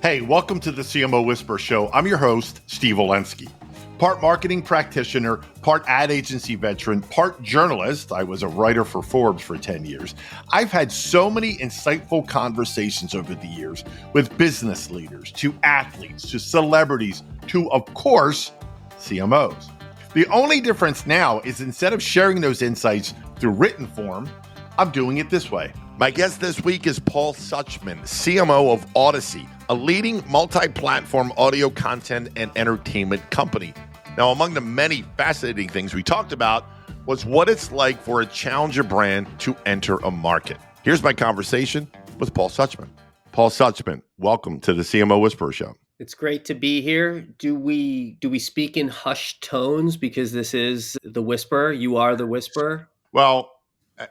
Hey, welcome to the CMO Whisper Show. I'm your host, Steve Olensky. Part marketing practitioner, part ad agency veteran, part journalist. I was a writer for Forbes for 10 years. I've had so many insightful conversations over the years with business leaders, to athletes, to celebrities, to, of course, CMOs. The only difference now is instead of sharing those insights through written form, I'm doing it this way. My guest this week is Paul Suchman, CMO of Audacy, a leading multi-platform audio content and entertainment company. Now, among the many fascinating things we talked about was what it's like for a challenger brand to enter a market. Here's my conversation with Paul Suchman. Paul Suchman, welcome to the CMO Whisperer Show. It's great to be here. Do we speak in hushed tones because this is the Whisperer? You are the Whisperer? Well,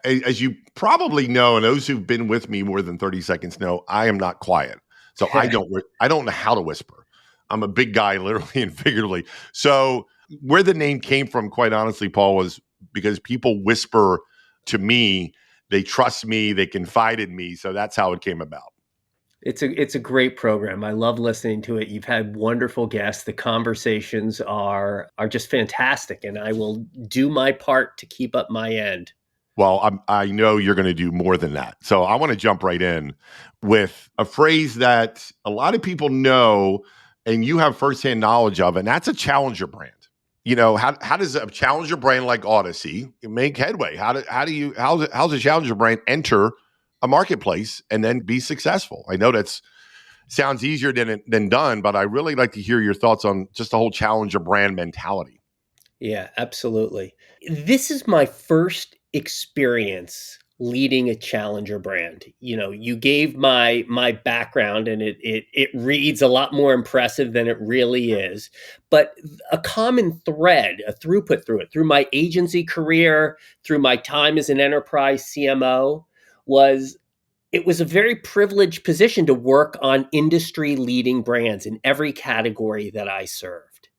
as you probably know, and those who've been with me more than 30 seconds know, I am not quiet. So I don't know how to whisper. I'm a big guy, literally and figuratively. So where the name came from, quite honestly, Paul, was because people whisper to me, they trust me, they confide in me. So that's how it came about. It's a great program. I love listening to it. You've had wonderful guests. The conversations are just fantastic, and I will do my part to keep up my end. Well, I know you're going to do more than that. So I want to jump right in with a phrase that a lot of people know and you have firsthand knowledge of, and that's a challenger brand. You know, how does a challenger brand like Audacy make headway? How's a challenger brand enter a marketplace and then be successful? I know that's sounds easier than done, but I really like to hear your thoughts on just the whole challenger brand mentality. Yeah, absolutely. This is my first experience leading a challenger brand. You know, you gave my background and it reads a lot more impressive than it really is. But a common thread, a throughput through it, through my agency career, through my time as an enterprise CMO, it was a very privileged position to work on industry leading brands in every category that I served.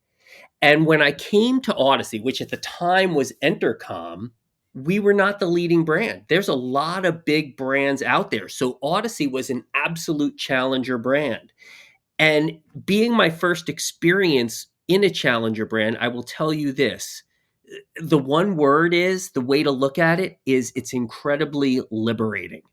And when I came to Audacy, which at the time was Entercom, we were not the leading brand. There's a lot of big brands out there. So Audacy was an absolute challenger brand. And being my first experience in a challenger brand, I will tell you this. The one word is, the way to look at it is it's incredibly liberating.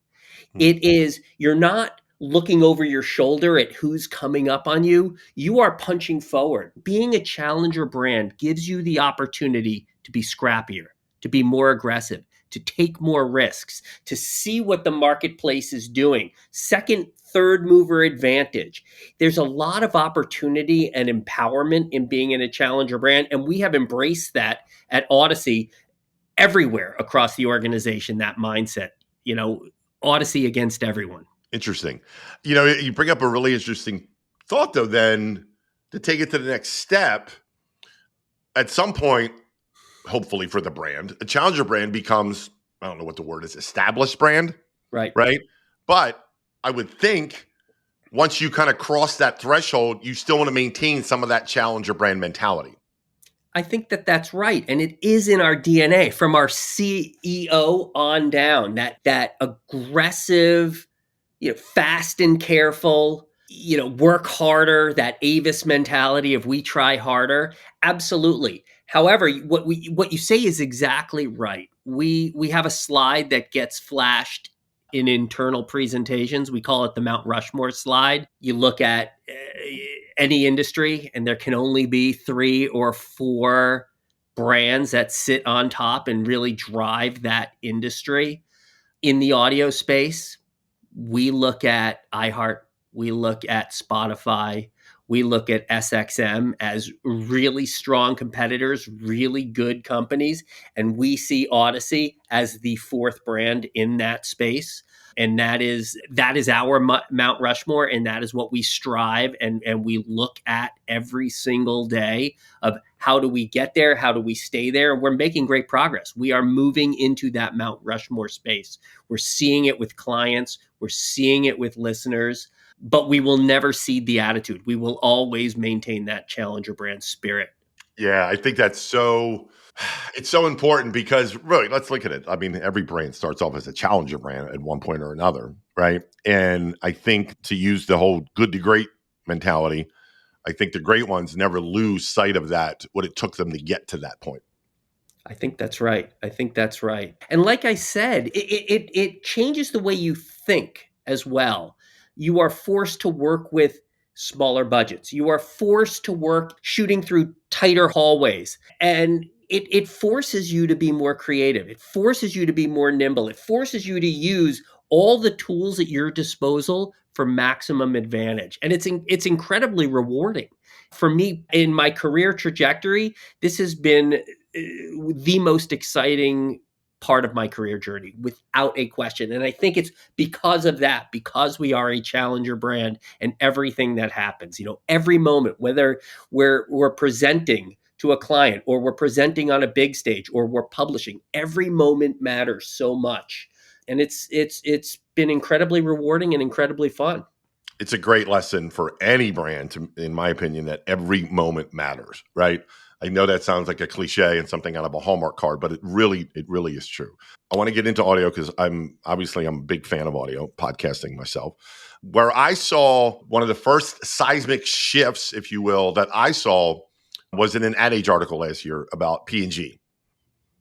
It is, you're not looking over your shoulder at who's coming up on you. You are punching forward. Being a challenger brand gives you the opportunity to be scrappier, to be more aggressive, to take more risks, to see what the marketplace is doing. Second, third mover advantage. There's a lot of opportunity and empowerment in being in a challenger brand, and we have embraced that at Audacy everywhere across the organization, that mindset. You know, Audacy against everyone. Interesting. You know, you bring up a really interesting thought, though, then to take it to the next step, at some point, hopefully for the brand, a challenger brand becomes, I don't know what the word is, established brand. Right. But I would think once you kind of cross that threshold, you still want to maintain some of that challenger brand mentality. I think that's right. And it is in our DNA from our CEO on down, that aggressive, fast and careful, work harder, that Avis mentality of we try harder. Absolutely. However, what you say is exactly right. We have a slide that gets flashed in internal presentations. We call it the Mount Rushmore slide. You look at any industry and there can only be 3 or 4 brands that sit on top and really drive that industry. In the audio space, we look at iHeart, we look at Spotify, we look at SXM as really strong competitors, really good companies, and we see Audacy as the 4th brand in that space. And that is our Mount Rushmore, and that is what we strive and we look at every single day of how do we get there, how do we stay there, and we're making great progress. We are moving into that Mount Rushmore space. We're seeing it with clients, we're seeing it with listeners, but we will never cede the attitude. We will always maintain that challenger brand spirit. Yeah, I think it's so important because really, let's look at it. I mean, every brand starts off as a challenger brand at one point or another, right? And I think to use the whole good to great mentality. I think the great ones never lose sight of that, what it took them to get to that point. I think that's right. I think that's right. And like I said, it changes the way you think as well. You are forced to work with smaller budgets. You are forced to work shooting through tighter hallways. And it forces you to be more creative. It forces you to be more nimble. It forces you to use all the tools at your disposal for maximum advantage. And it's incredibly rewarding. For me, in my career trajectory, this has been the most exciting part of my career journey without a question. And I think it's because of that, because we are a challenger brand and everything that happens, every moment, whether we're presenting to a client or we're presenting on a big stage or we're publishing, every moment matters so much. And it's been incredibly rewarding and incredibly fun. It's a great lesson for any brand, in my opinion, that every moment matters, right? I know that sounds like a cliche and something out of a Hallmark card, but it really is true. I want to get into audio because I'm a big fan of audio, podcasting myself. Where I saw one of the first seismic shifts, if you will, that I saw was in an Ad Age article last year about P&G,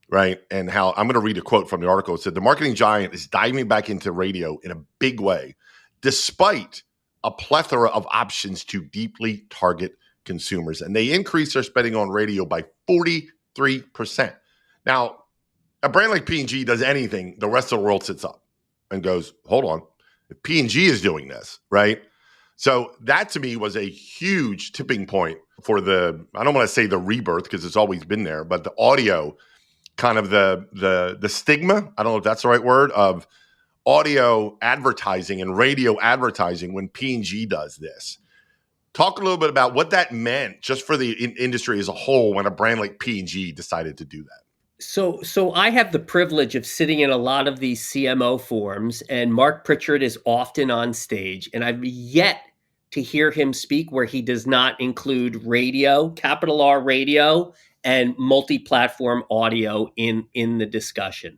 right? And how I'm going to read a quote from the article. It said, the marketing giant is diving back into radio in a big way, despite a plethora of options to deeply target consumers. And they increased their spending on radio by 43%. Now, a brand like P&G does anything, the rest of the world sits up and goes, hold on, if P&G is doing this, right? So that to me was a huge tipping point for I don't want to say the rebirth because it's always been there, but the audio, kind of the stigma, I don't know if that's the right word, of audio advertising and radio advertising when P&G does this. Talk a little bit about what that meant just for the industry as a whole when a brand like P&G decided to do that. So I have the privilege of sitting in a lot of these CMO forums, and Mark Pritchard is often on stage, and I've yet to hear him speak where he does not include radio, capital R radio, and multi-platform audio in the discussion.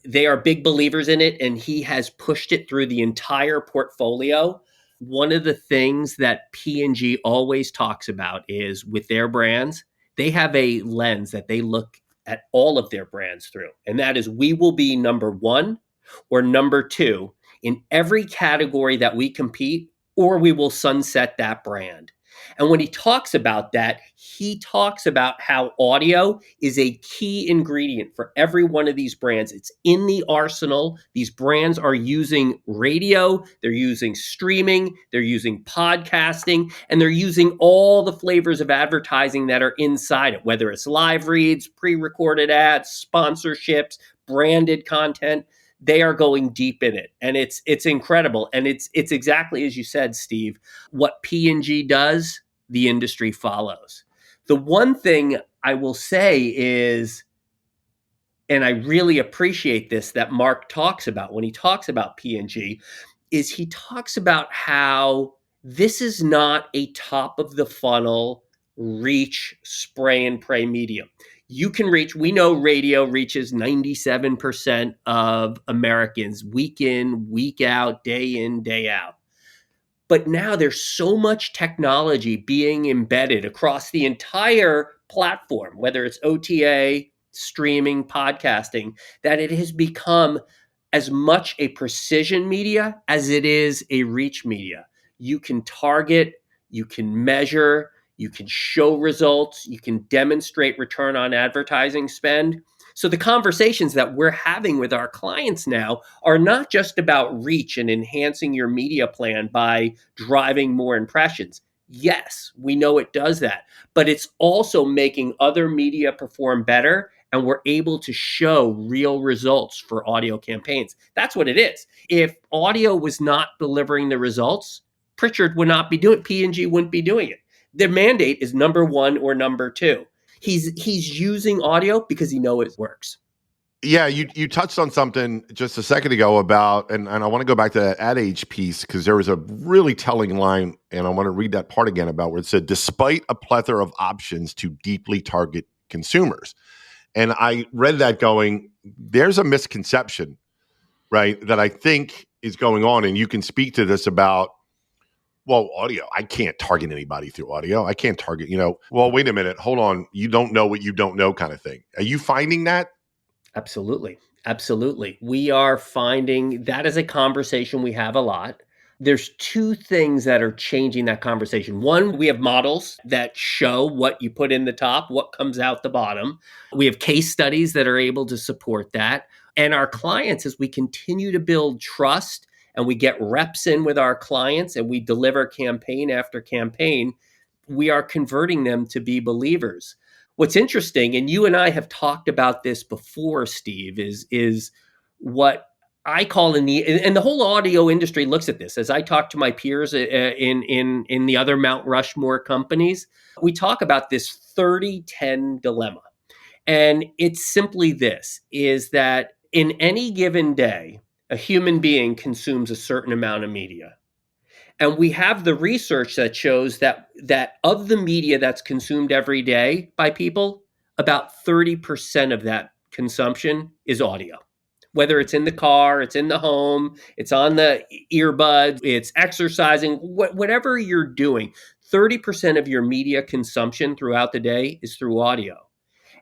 They are big believers in it, and he has pushed it through the entire portfolio. One of the things that P&G always talks about is with their brands, they have a lens that they look at all of their brands through. And that is, we will be number one or number two in every category that we compete, or we will sunset that brand. And when he talks about that, he talks about how audio is a key ingredient for every one of these brands. It's in the arsenal. These brands are using radio, they're using streaming, they're using podcasting, and they're using all the flavors of advertising that are inside it, whether it's live reads, pre-recorded ads, sponsorships, branded content. They are going deep in it, and it's incredible. And it's exactly as you said, Steve. What P&G does, the industry follows. The one thing I will say is, and I really appreciate this, that Mark talks about when he talks about P&G, is he talks about how this is not a top of the funnel reach, spray and pray medium. You can reach, we know radio reaches 97% of Americans week in, week out, day in, day out. But now there's so much technology being embedded across the entire platform, whether it's OTA, streaming, podcasting, that it has become as much a precision media as it is a reach media. You can target, you can measure, you can show results, you can demonstrate return on advertising spend. So the conversations that we're having with our clients now are not just about reach and enhancing your media plan by driving more impressions. Yes, we know it does that, but it's also making other media perform better, and we're able to show real results for audio campaigns. That's what it is. If audio was not delivering the results, Pritchard would not be doing it. P&G wouldn't be doing it. Their mandate is number one or number two. He's using audio because he knows it works. Yeah, you touched on something just a second ago about, and I want to go back to that Ad Age piece because there was a really telling line, and I want to read that part again about where it said, despite a plethora of options to deeply target consumers. And I read that going, there's a misconception, right, that I think is going on, and you can speak to this about Well, audio, I can't target anybody through audio. I can't target, well, wait a minute, hold on. You don't know what you don't know kind of thing. Are you finding that? Absolutely. Absolutely. We are finding that is a conversation we have a lot. There's two things that are changing that conversation. One, we have models that show what you put in the top, what comes out the bottom. We have case studies that are able to support that. And our clients, as we continue to build trust and we get reps in with our clients and we deliver campaign after campaign, we are converting them to be believers. What's interesting, and you and I have talked about this before, Steve, is what I call and the whole audio industry looks at this. As I talk to my peers in the other Mount Rushmore companies, we talk about this 30-10 dilemma. And it's simply this, is that in any given day, a human being consumes a certain amount of media. And we have the research that shows that of the media that's consumed every day by people, about 30% of that consumption is audio. Whether it's in the car, it's in the home, it's on the earbuds, it's exercising, whatever you're doing, 30% of your media consumption throughout the day is through audio.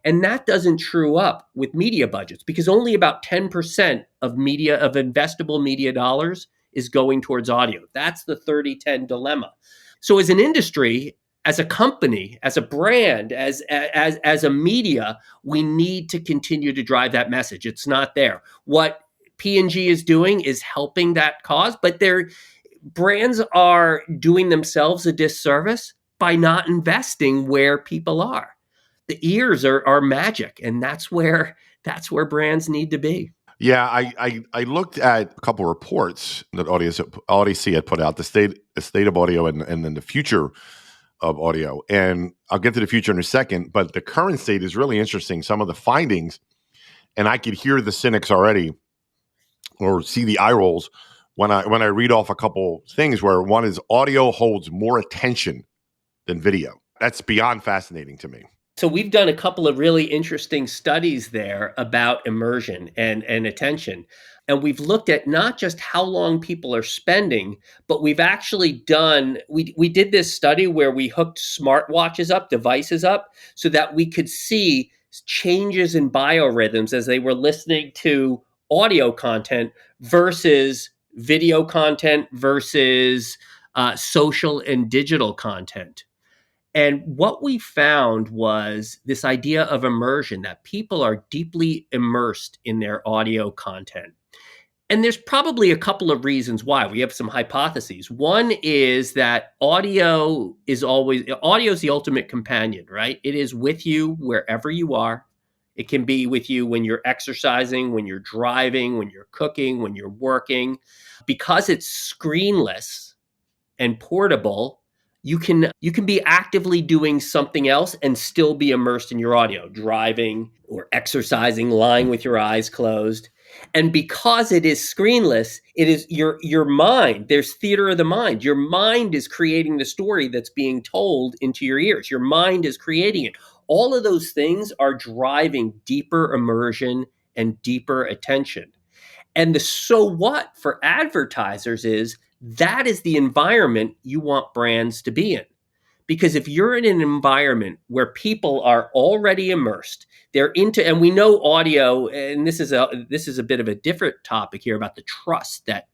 And that doesn't true up with media budgets because only about 10% of investable media dollars is going towards audio. That's the 30-10 dilemma. So as an industry, as a company, as a brand, as a media, we need to continue to drive that message. It's not there. What P&G is doing is helping that cause, but their brands are doing themselves a disservice by not investing where people are. The ears are magic, and that's where brands need to be. Yeah, I looked at a couple of reports that Audacy had put out, the state of audio and then the future of audio. And I'll get to the future in a second, but the current state is really interesting. Some of the findings, and I could hear the cynics already or see the eye rolls when I read off a couple things where one is audio holds more attention than video. That's beyond fascinating to me. So we've done a couple of really interesting studies there about immersion and attention. And we've looked at not just how long people are spending, but we've actually we did this study where we hooked smartwatches up, devices up, so that we could see changes in biorhythms as they were listening to audio content versus video content versus social and digital content. And what we found was this idea of immersion, that people are deeply immersed in their audio content. And there's probably a couple of reasons why. We have some hypotheses. One is that audio is the ultimate companion, right? It is with you wherever you are. It can be with you when you're exercising, when you're driving, when you're cooking, when you're working. Because it's screenless and portable, you can be actively doing something else and still be immersed in your audio, driving or exercising, lying with your eyes closed. And because it is screenless, it is your mind. There's theater of the mind. Your mind is creating the story that's being told into your ears. Your mind is creating it. All of those things are driving deeper immersion and deeper attention. And the so what for advertisers is that is the environment you want brands to be in. Because if you're in an environment where people are already immersed, they're into, and we know audio, and this is a bit of a different topic here about the trust that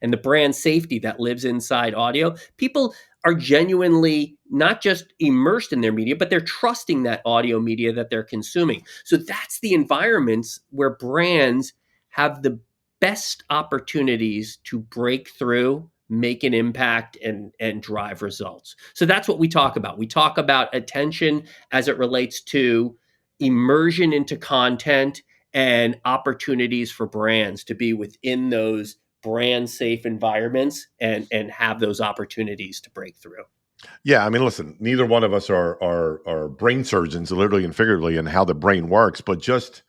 and the brand safety that lives inside audio. People are genuinely not just immersed in their media, but they're trusting that audio media that they're consuming. So that's the environments where brands have the best opportunities to break through, make an impact, and drive results. So that's what we talk about. We talk about attention as it relates to immersion into content and opportunities for brands to be within those brand safe environments and have those opportunities to break through. Yeah, I mean, listen, neither one of us are brain surgeons, literally and figuratively, and how the brain works, but just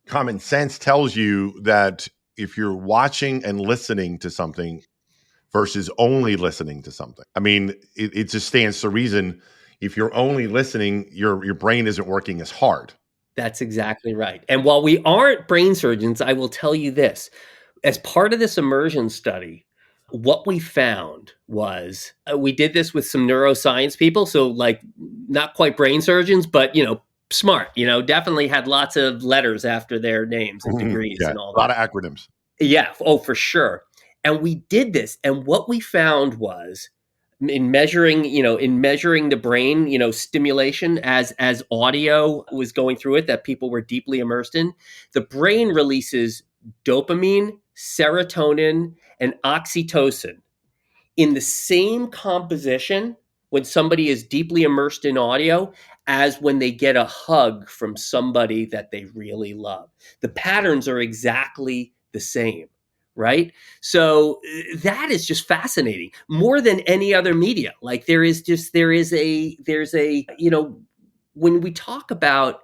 common sense tells you that if you're watching and listening to something versus only listening to something, I mean, it just stands to reason. If you're only listening, your brain isn't working as hard. That's exactly right. And while we aren't brain surgeons, I will tell you this. As part of this immersion study, What we found was we did this with some neuroscience people. So, like, not quite brain surgeons, but, smart, definitely had lots of letters after their names and degrees Yeah, and all a lot that. of acronyms. Yeah. Oh, for sure. And we did this. And what we found was in measuring the brain, stimulation as audio was going through it that people were deeply immersed in, the brain releases dopamine, serotonin, and oxytocin in the same composition when somebody is deeply immersed in audio as when they get a hug from somebody that they really love. The patterns are exactly the same, right? So that is just fascinating, more than any other media. Like, when we talk about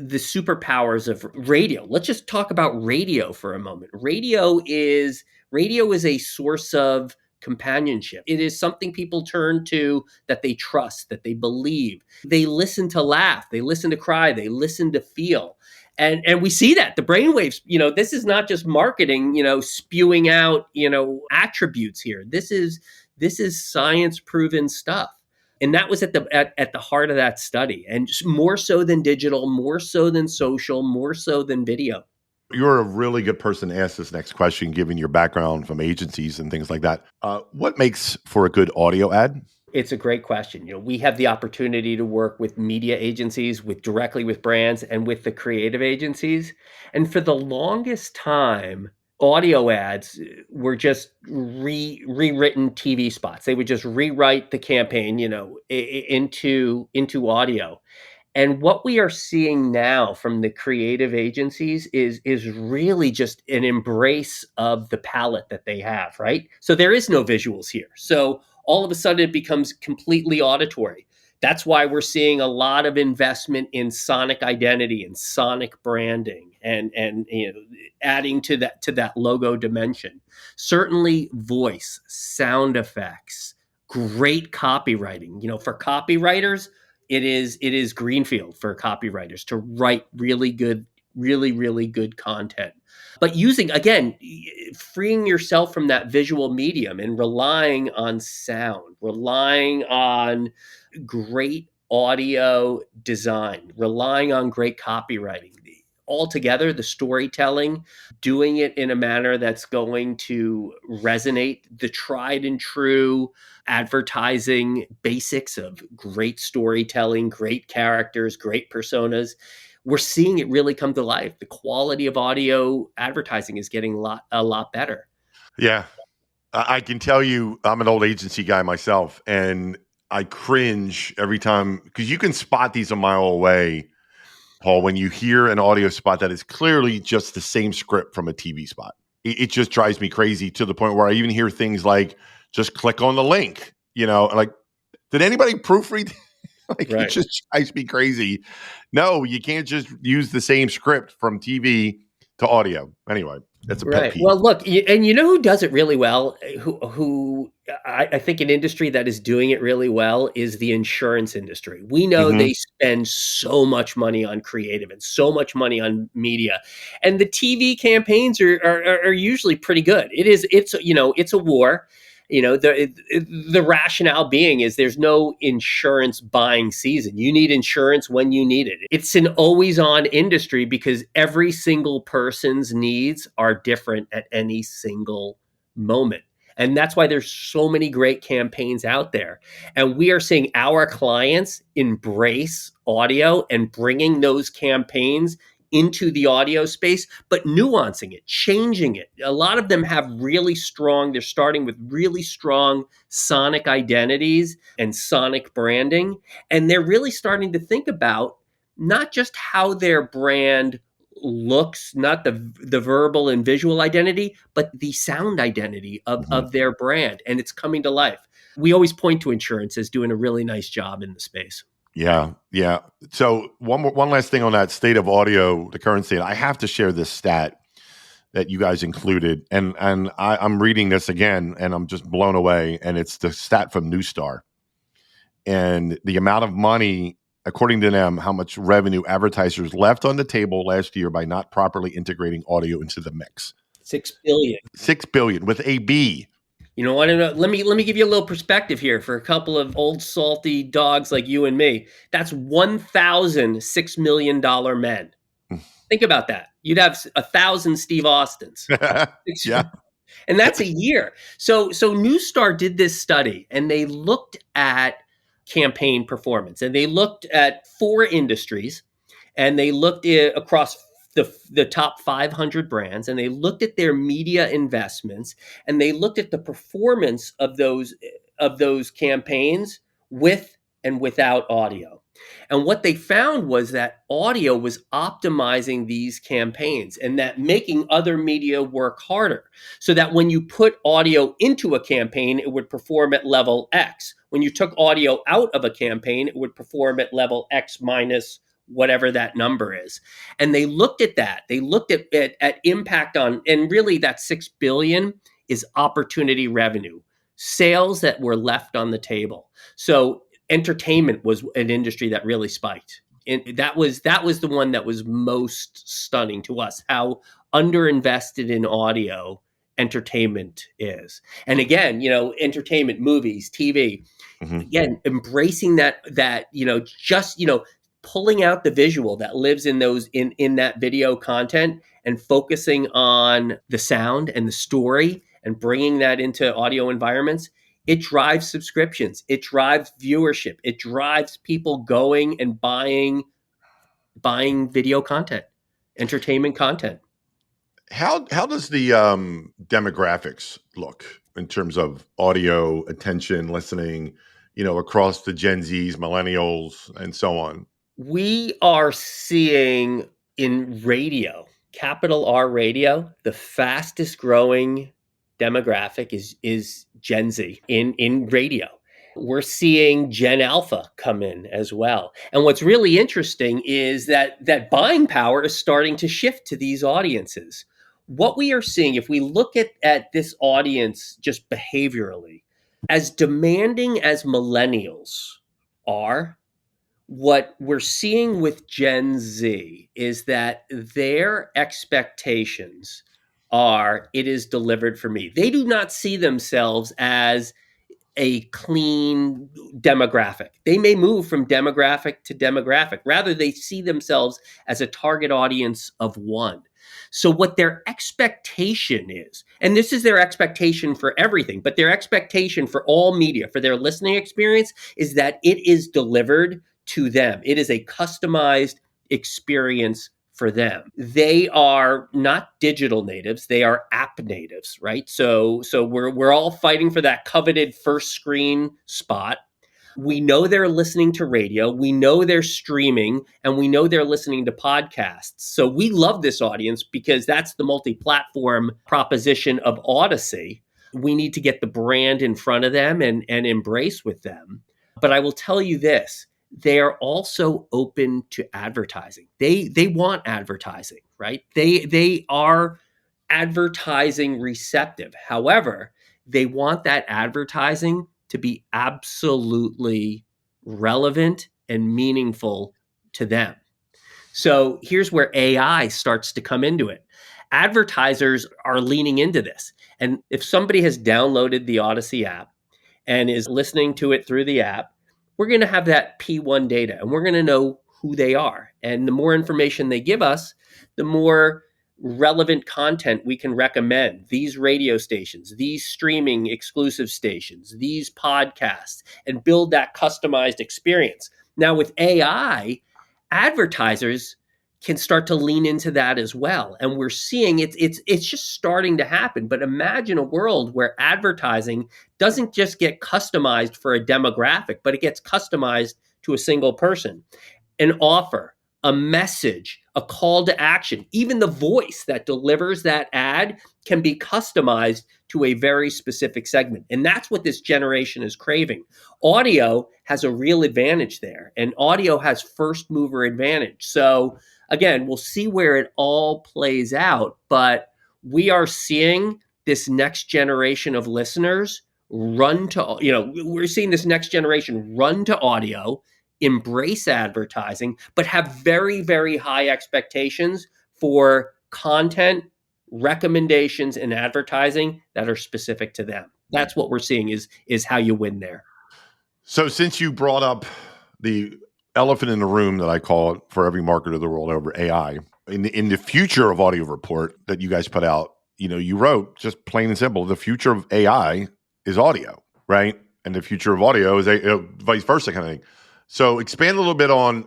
the superpowers of radio. Let's just talk about radio for a moment. Radio is a source of companionship. It is something people turn to, that they trust, that they believe. They listen to laugh, they listen to cry, they listen to feel. And we see that the brainwaves, this is not just marketing, spewing out, attributes here. This is science proven stuff. And that was at the heart of that study, and more so than digital, more so than social, more so than video. You're a really good person to ask this next question, given your background from agencies and things like that. What makes for a good audio ad? It's a great question. We have the opportunity to work with media agencies, directly with brands, and with the creative agencies. And for the longest time, audio ads were just rewritten TV spots. They would just rewrite the campaign, into audio. And what we are seeing now from the creative agencies is really just an embrace of the palette that they have, right? So there is no visuals here. So all of a sudden it becomes completely auditory. That's why we're seeing a lot of investment in sonic identity and sonic branding, and adding to that logo dimension. Certainly voice, sound effects, great copywriting. For copywriters, it is greenfield for copywriters to write really good content. But using, again, freeing yourself from that visual medium and relying on sound, relying on great audio design, relying on great copywriting. Altogether, the storytelling, doing it in a manner that's going to resonate, the tried and true advertising basics of great storytelling, great characters, great personas. We're seeing it really come to life. The quality of audio advertising is getting a lot better. Yeah, I can tell you, I'm an old agency guy myself, and I cringe every time because you can spot these a mile away, Paul, when you hear an audio spot that is clearly just the same script from a TV spot. It just drives me crazy to the point where I even hear things like, just click on the link, like, did anybody proofread? Like, it Right. just drives me crazy. No, you can't just use the same script from TV to audio. Anyway, that's a pet Right. peeve. Well, look, and you know who does it really well? Who I think an industry that is doing it really well is the insurance industry. We know Hmm. they spend so much money on creative and so much money on media, and the TV campaigns are usually pretty good. It's a war. The rationale being is there's no insurance buying season. You need insurance when you need it. It's an always on industry because every single person's needs are different at any single moment. And that's why there's so many great campaigns out there. And we are seeing our clients embrace audio and bringing those campaigns into the audio space, but nuancing it, changing it. A lot of them they're starting with really strong sonic identities and sonic branding. And they're really starting to think about not just how their brand looks, not the verbal and visual identity, but the sound identity Hmm. of their brand. And it's coming to life. We always point to insurance as doing a really nice job in the space. Yeah, yeah. So one last thing on that state of audio, the current state. I have to share this stat that you guys included, and I'm reading this again, and I'm just blown away. And it's the stat from Newstar, and the amount of money, according to them, how much revenue advertisers left on the table last year by not properly integrating audio into the mix. 6 billion. 6 billion with a B. You know what? Let me give you a little perspective here for a couple of old salty dogs like you and me. That's 1,000 $6 million men. Think about that. You'd have 1,000 Steve Austins. Yeah. And that's a year. So Newstar did this study and they looked at campaign performance and they looked at 4 industries and they looked at, across the top 500 brands, and they looked at their media investments and they looked at the performance of those campaigns with and without audio. And what they found was that audio was optimizing these campaigns and that making other media work harder. So that when you put audio into a campaign, it would perform at level X. When you took audio out of a campaign, it would perform at level X minus whatever that number is. And they looked at that. They looked at impact on, and really that 6 billion is opportunity revenue, sales that were left on the table. So entertainment was an industry that really spiked. And that was the one that was most stunning to us, how underinvested in audio entertainment is. And again, entertainment, movies, TV, again, embracing that, just, pulling out the visual that lives in those in that video content and focusing on the sound and the story and bringing that into audio environments. It drives subscriptions, it drives viewership, it drives people going and buying video content, entertainment content. How does the demographics look in terms of audio, attention, listening, across the Gen Zs, millennials, and so on? We are seeing in radio, capital R radio, the fastest growing demographic is Gen Z in radio. We're seeing Gen Alpha come in as well. And what's really interesting is that buying power is starting to shift to these audiences. What we are seeing, if we look at this audience just behaviorally, as demanding as millennials are, what we're seeing with Gen Z is that their expectations are, it is delivered for me. They do not see themselves as a clean demographic. They may move from demographic to demographic. Rather, they see themselves as a target audience of one. So what their expectation is, and this is their expectation for everything, but their expectation for all media, for their listening experience, is that it is delivered to them. It is a customized experience for them. They are not digital natives, they are app natives, right? So we're all fighting for that coveted first screen spot. We know they're listening to radio, we know they're streaming, and we know they're listening to podcasts. So we love this audience because that's the multi-platform proposition of Audacy. We need to get the brand in front of them and embrace with them. But I will tell you this, they are also open to advertising. They want advertising, right? They are advertising receptive. However, they want that advertising to be absolutely relevant and meaningful to them. So here's where AI starts to come into it. Advertisers are leaning into this. And if somebody has downloaded the Audacy app and is listening to it through the app, we're going to have that P1 data and we're going to know who they are. And the more information they give us, the more relevant content we can recommend. These radio stations, these streaming exclusive stations, these podcasts, and build that customized experience. Now with AI, advertisers can start to lean into that as well. And we're seeing it's just starting to happen. But imagine a world where advertising doesn't just get customized for a demographic, but it gets customized to a single person. An offer, a message, a call to action, even the voice that delivers that ad can be customized to a very specific segment. And that's what this generation is craving. Audio has a real advantage there, and audio has first mover advantage. So again, we'll see where it all plays out, but we are seeing this next generation of listeners we're seeing this next generation run to audio, embrace advertising, but have very, very high expectations for content recommendations and advertising that are specific to them. That's what we're seeing is how you win there. So since you brought up the elephant in the room that I call it for every marketer of the world over AI, in the future of audio report that you guys put out, you wrote just plain and simple, the future of AI is audio, right? And the future of audio is vice versa kind of thing. So expand a little bit on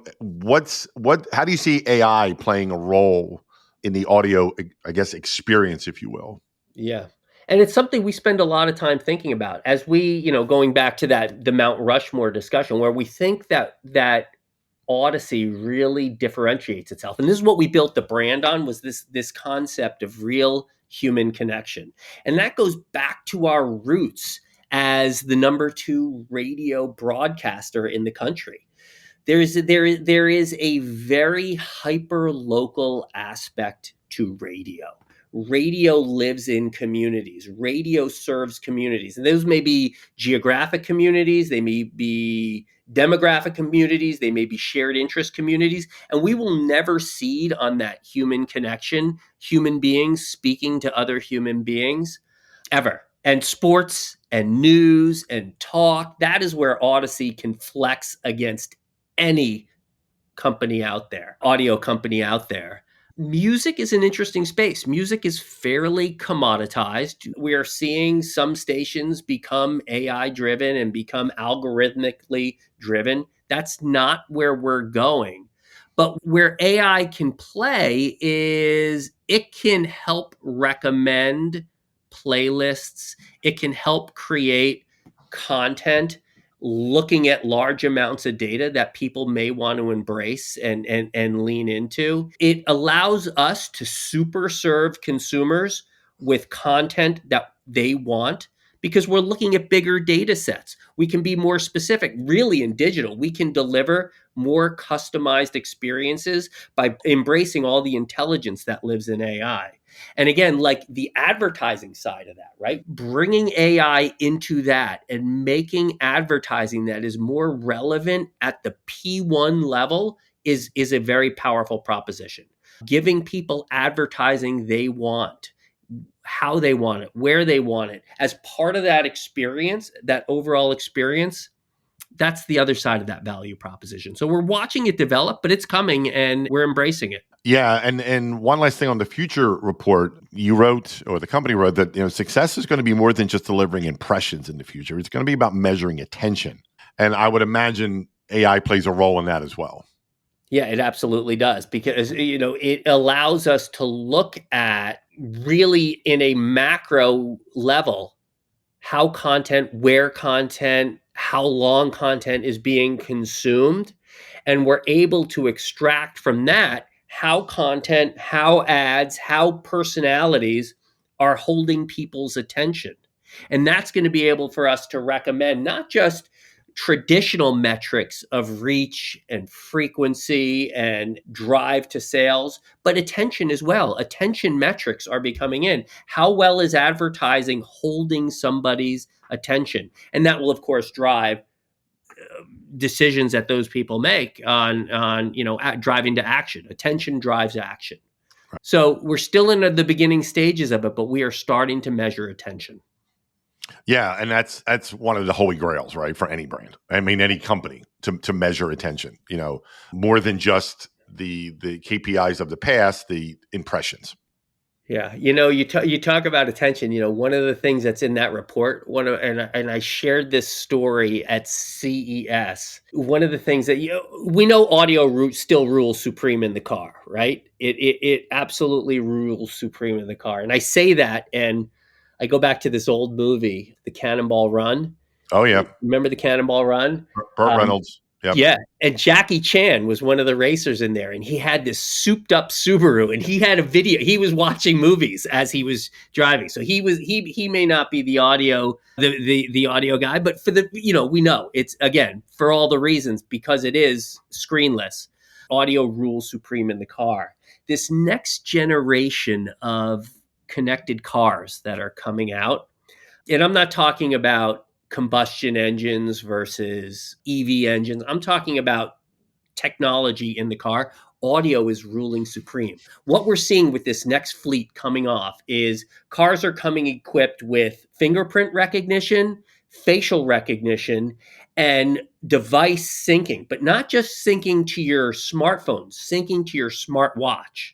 how do you see AI playing a role in the audio, I guess, experience, if you will? Yeah. And it's something we spend a lot of time thinking about as we, going back to the Mount Rushmore discussion where we think that Audacy really differentiates itself. And this is what we built the brand on was this concept of real human connection. And that goes back to our roots as the number 2 radio broadcaster in the country. There is a very hyper local aspect to radio. Radio lives in communities. Radio serves communities. And those may be geographic communities, they may be demographic communities, they may be shared interest communities, and we will never cede on that human connection, human beings speaking to other human beings ever. And sports and news and talk, that is where Audacy can flex against any company out there, audio company out there. Music is an interesting space. Music is fairly commoditized. We are seeing some stations become AI driven and become algorithmically driven. That's not where we're going. But where AI can play is it can help recommend playlists, it can help create content looking at large amounts of data that people may want to embrace and lean into. It allows us to super serve consumers with content that they want because we're looking at bigger data sets. We can be more specific. Really, in digital, we can deliver more customized experiences by embracing all the intelligence that lives in AI. And again, like the advertising side of that, right? Bringing AI into that and making advertising that is more relevant at the P1 level is a very powerful proposition. Giving people advertising they want, how they want it, where they want it, as part of that experience, that overall experience, that's the other side of that value proposition. So we're watching it develop, but it's coming and we're embracing it. Yeah, and one last thing on the future report, you wrote, or the company wrote, that success is going to be more than just delivering impressions in the future. It's going to be about measuring attention, and I would imagine AI plays a role in that as well. Yeah, it absolutely does because it allows us to look at really in a macro level how content, where content, how long content is being consumed. And we're able to extract from that how content, how ads, how personalities are holding people's attention. And that's going to be able for us to recommend not just traditional metrics of reach and frequency and drive to sales, but attention as well. Attention metrics are becoming in. How well is advertising holding somebody's attention? And that will, of course, drive decisions that those people make on driving to action. Attention drives action. So we're still in the beginning stages of it, but we are starting to measure attention. Yeah, and that's one of the holy grails, right, for any brand. I mean, any company to measure attention. More than just the KPIs of the past, the impressions. Yeah, you talk about attention. One of the things that's in that report, and I shared this story at CES. One of the things that we know, audio still rules supreme in the car, right? It absolutely rules supreme in the car, and I say that, and I go back to this old movie, The Cannonball Run. Oh yeah, Remember The Cannonball Run? Burt Reynolds. Yep. Yeah, and Jackie Chan was one of the racers in there, and he had this souped-up Subaru, and he had a video. He was watching movies as he was driving, so he may not be the audio the audio guy, but for we know it's, again, for all the reasons, because it is screenless. Audio rules supreme in the car. This next generation of connected cars that are coming out, and I'm not talking about combustion engines versus EV engines. I'm talking about technology in the car. audio is ruling supreme. What we're seeing with this next fleet coming off is cars are coming equipped with fingerprint recognition, facial recognition, and device syncing, but not just syncing to your smartphone, syncing to your smartwatch.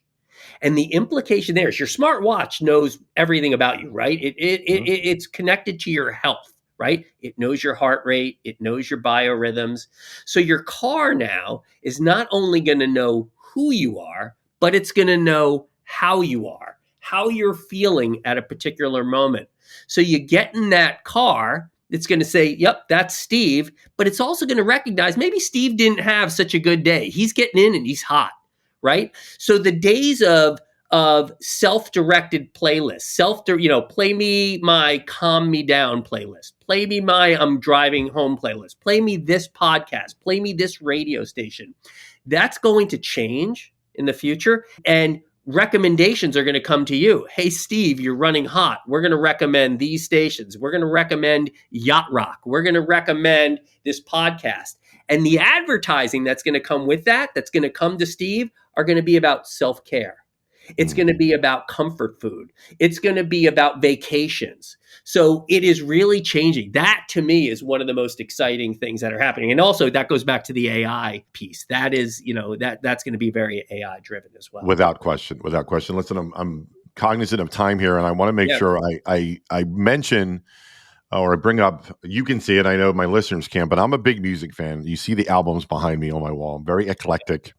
And the implication there is your smartwatch knows everything about you, right? It's connected to your health, right? It knows your heart rate, it knows your biorhythms. So your car now is not only going to know who you are, but it's going to know how you are, how you're feeling at a particular moment. So you get in that car, it's going to say, yep, that's Steve, but it's also going to recognize maybe Steve didn't have such a good day. He's getting in and he's hot, right? So the days of self-directed playlists, play me my calm me down playlist, play me my I'm driving home playlist, play me this podcast, play me this radio station. That's going to change in the future, and recommendations are going to come to you. Hey, Steve, you're running hot. We're going to recommend these stations. We're going to recommend Yacht Rock. We're going to recommend this podcast. And the advertising that's going to come with that's going to come to Steve, are going to be about self-care. It's going to be about comfort food. It's going to be about vacations. So it is really changing. That, to me, is one of the most exciting things that are happening. And also that goes back to the AI piece. That is, that's going to be very AI driven as well. Without question. Listen, I'm cognizant of time here, and I want to make sure I mention or I bring up, you can see it, I know my listeners can, but I'm a big music fan. You see the albums behind me on my wall. I'm very eclectic.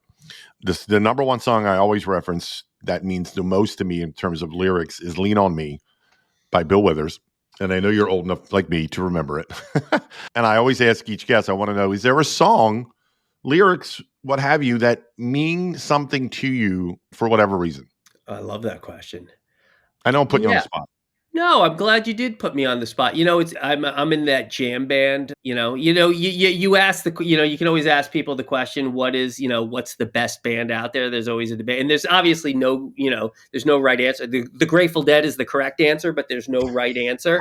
The number one song I always reference that means the most to me in terms of lyrics is Lean On Me by Bill Withers. And I know you're old enough like me to remember it. And I always ask each guest, I want to know, is there a song, lyrics, what have you, that mean something to you for whatever reason? I love that question. I know I'm putting you on the spot. No, I'm glad you did put me on the spot. I'm in that jam band. You ask you can always ask people the question, what's the best band out there? There's always a debate, and there's obviously there's no right answer. The Grateful Dead is the correct answer, but there's no right answer.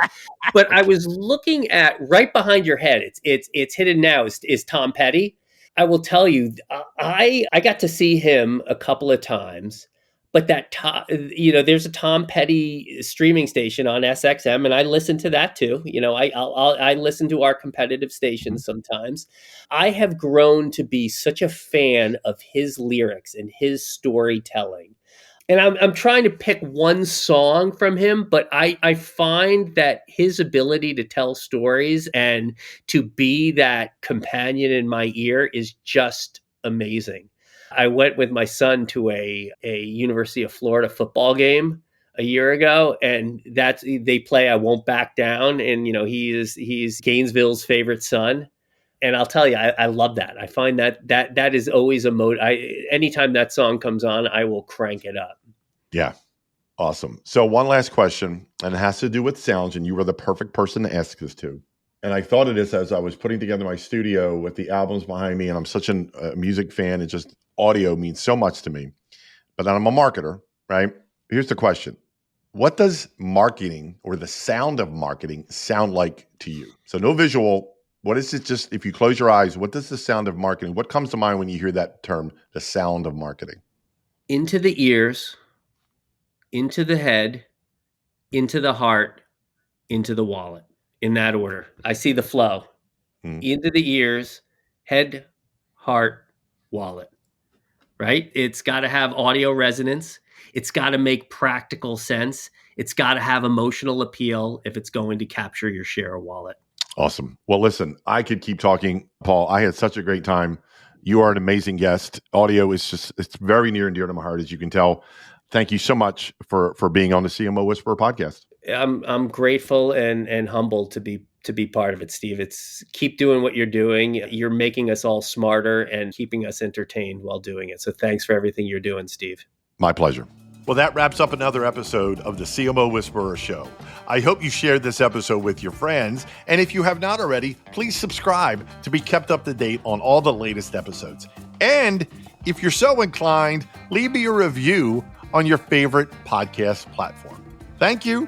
But I was looking at right behind your head. It's hidden now. Is Tom Petty? I will tell you, I got to see him a couple of times. But there's a Tom Petty streaming station on SXM, and I listen to that too. I listen to our competitive stations sometimes. I have grown to be such a fan of his lyrics and his storytelling. And I'm trying to pick one song from him, but I find that his ability to tell stories and to be that companion in my ear is just amazing. I went with my son to a University of Florida football game a year ago, and they play I Won't Back Down, and he's Gainesville's favorite son. And I'll tell you, I love that. I find that is always a mode. Anytime that song comes on, I will crank it up. Yeah. Awesome. So one last question, and it has to do with sounds, and you were the perfect person to ask this to. And I thought of this as I was putting together my studio with the albums behind me, and I'm such a music fan. It just, audio means so much to me. But then I'm a marketer, right? Here's the question. What does marketing or the sound of marketing sound like to you? So no visual. What is it, just if you close your eyes, what does the sound of marketing, what comes to mind when you hear that term, the sound of marketing? Into the ears, into the head, into the heart, into the wallet, in that order. I see the flow. Into the ears, head, heart, wallet, right? It's got to have audio resonance. It's got to make practical sense. It's got to have emotional appeal if it's going to capture your share of wallet. Awesome. Well, listen, I could keep talking, Paul. I had such a great time. You are an amazing guest. Audio is it's very near and dear to my heart, as you can tell. Thank you so much for being on the CMO Whisperer podcast. I'm grateful and humbled to be part of it, Steve. It's keep doing what you're doing. You're making us all smarter and keeping us entertained while doing it. So thanks for everything you're doing, Steve. My pleasure. Well, that wraps up another episode of the CMO Whisperer Show. I hope you shared this episode with your friends. And if you have not already, please subscribe to be kept up to date on all the latest episodes. And if you're so inclined, leave me a review on your favorite podcast platform. Thank you.